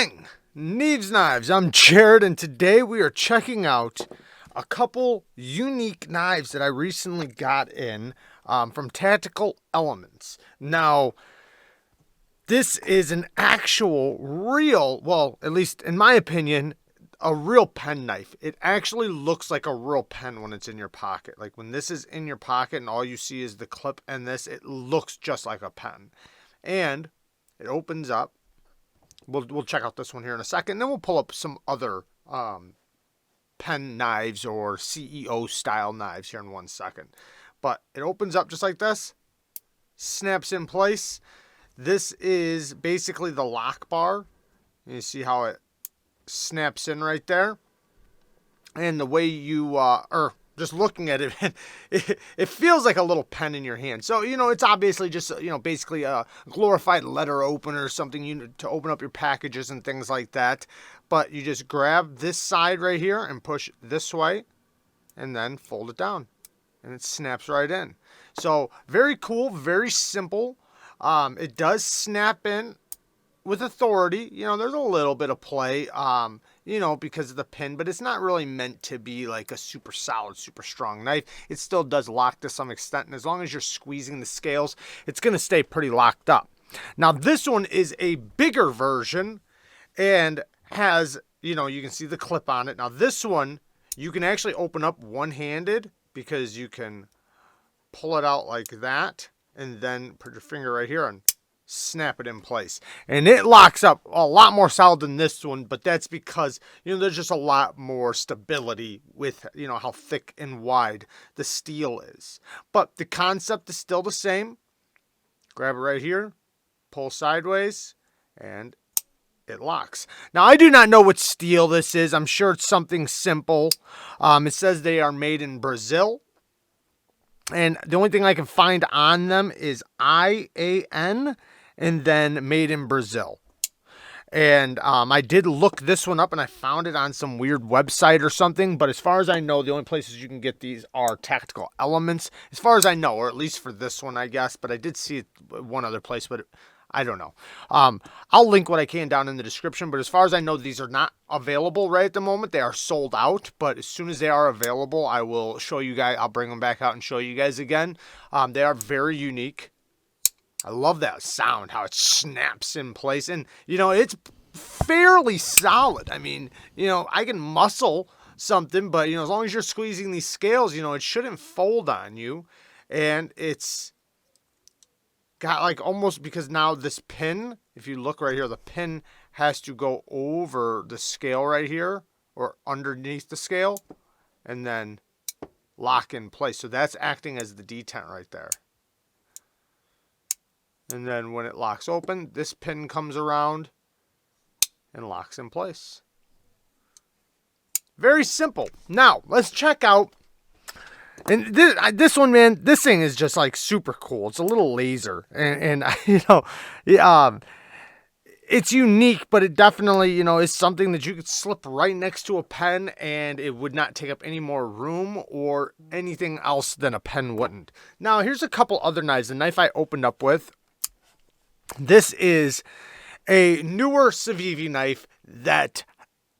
Gang! Neeves Knives. I'm Jared, and today we are checking out a couple unique knives that I recently got in from Tactical Elements. Now, this is an actual real, well, at least in my opinion, a real pen knife. It actually looks like a real pen when it's in your pocket. Like when this is in your pocket and all you see is the clip and this, it looks just like a pen. And it opens up. We'll check out this one here in a second. Then we'll pull up some other pen knives or CEO style knives here in 1 second. But it opens up just like this. Snaps in place. This is basically the lock bar. You see how it snaps in right there. And the way you, just looking at it, it feels like a little pen in your hand. So, it's obviously just, basically a glorified letter opener or something to open up your packages and things like that. But you just grab this side right here and push this way and then fold it down. And it snaps right in. So, very cool, very simple. It does snap in with authority. There's a little bit of play, because of the pin, but it's not really meant to be like a super solid, super strong knife. It still does lock to some extent, and as long as you're squeezing the scales, it's going to stay pretty locked up. Now, this one is a bigger version and has, you can see the clip on it. Now, this one, you can actually open up one-handed because you can pull it out like that and then put your finger right here and snap it in place, and it locks up a lot more solid than this one, but that's because there's just a lot more stability with how thick and wide the steel is. But the concept is still the same. Grab it right here, pull sideways, and it locks. Now, I do not know what steel this is. I'm sure it's something simple. It says they are made in Brazil, and the only thing I can find on them is IAN and then made in Brazil. And I did look this one up and I found it on some weird website or something. But as far as I know, the only places you can get these are Tactical Elements. As far as I know, or at least for this one, I guess. But I did see it one other place, but I don't know. I'll link what I can down in the description. But as far as I know, these are not available right at the moment. They are sold out. But as soon as they are available, I will show you guys. I'll bring them back out and show you guys again. They are very unique. I love that sound, how it snaps in place. And, it's fairly solid. I mean, I can muscle something, but, as long as you're squeezing these scales, it shouldn't fold on you. And it's got like almost, because now this pin, if you look right here, the pin has to go over the scale right here or underneath the scale and then lock in place. So that's acting as the detent right there. And then when it locks open, this pin comes around and locks in place. Very simple. Now, let's check out. And this one, man, this thing is just like super cool. It's a little laser. And it's unique, but it definitely, is something that you could slip right next to a pen and it would not take up any more room or anything else than a pen wouldn't. Now, here's a couple other knives. The knife I opened up with. This is a newer CIVIVI knife that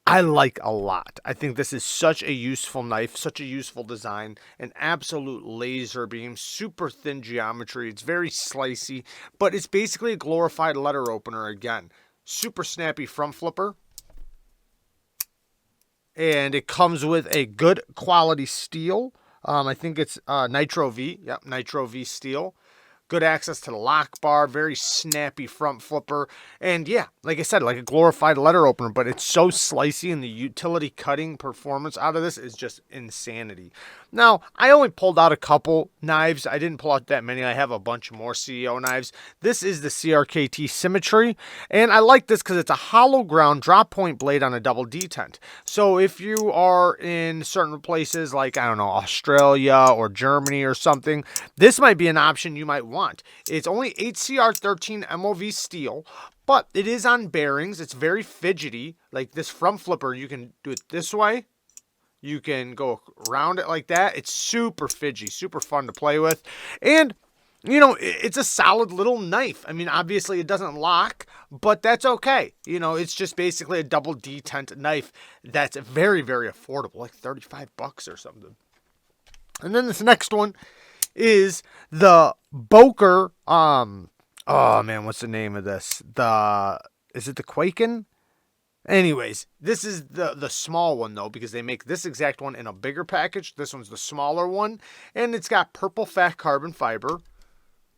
I like a lot. I think this is such a useful knife, such a useful design, an absolute laser beam, super thin geometry. It's very slicey, but it's basically a glorified letter opener again. Super snappy front flipper. And it comes with a good quality steel. I think it's Nitro V. Yep, Nitro V steel. Good access to the lock bar, very snappy front flipper, and yeah, like I said, like a glorified letter opener, but it's so slicey and the utility cutting performance out of this is just insanity. Now, I only pulled out a couple knives. I didn't pull out that many. I have a bunch more CEO knives. This is the CRKT SYMMETRY, and I like this because it's a hollow ground drop point blade on a double detent. So if you are in certain places like, I don't know, Australia or Germany or something, this might be an option you might want. It's only HCR13 MOV steel, but it is on bearings. It's very fidgety. Like this front flipper, you can do it this way. You can go around it like that. It's super fidgety, super fun to play with. And it's a solid little knife. I mean, obviously it doesn't lock, but that's okay. It's just basically a double detent knife that's very, very affordable, like $35 or something. And then this next one is the BOKER. Oh man, what's the name of this? Is it the KWAIKEN? Anyways, this is the small one though, because they make this exact one in a bigger package. This one's the smaller one, and it's got purple fat carbon fiber,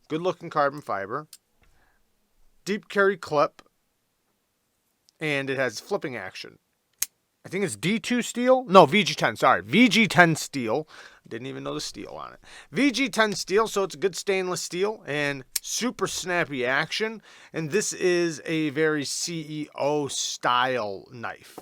good looking carbon fiber, deep carry clip, and it has flipping action. I think it's D2 steel. No, VG10. Sorry, VG10 steel. Didn't even know the steel on it. VG10 steel, so it's a good stainless steel and super snappy action. And this is a very CEO style knife.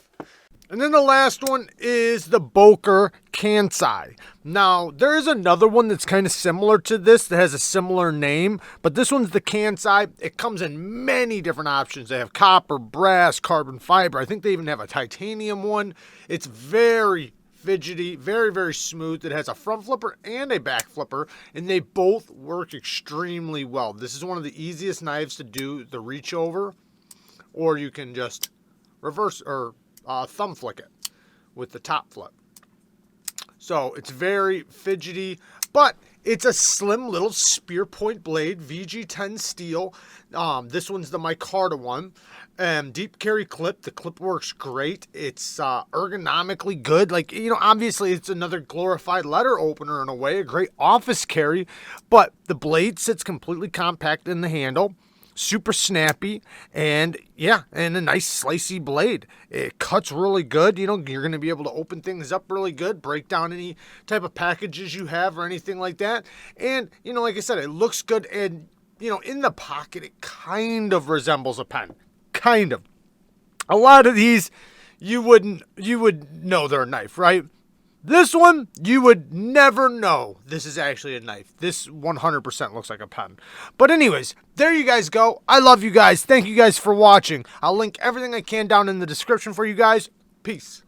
And then the last one is the BOKER KANSEI. Now, there is another one that's kind of similar to this that has a similar name, but this one's the KANSEI. It comes in many different options. They have copper, brass, carbon fiber. I think they even have a titanium one. It's very fidgety, very, very smooth. It has a front flipper and a back flipper, and they both work extremely well. This is one of the easiest knives to do the reach over, or you can just reverse or thumb flick it with the top flip. So it's very fidgety, but it's a slim little spear point blade, VG10 steel. This one's the micarta one. Deep carry clip. The clip works great. It's ergonomically good. Like, obviously it's another glorified letter opener in a way, a great office carry, but the blade sits completely compact in the handle. Super snappy, and a nice slicey blade. It cuts really good. You're going to be able to open things up really good, break down any type of packages you have or anything like that. And, like I said, it looks good, and, in the pocket, it kind of resembles a pen. Kind of. A lot of these, you would know they're a knife, right? This one, you would never know this is actually a knife. This 100% looks like a pen. But anyways, there you guys go. I love you guys. Thank you guys for watching. I'll link everything I can down in the description for you guys. Peace.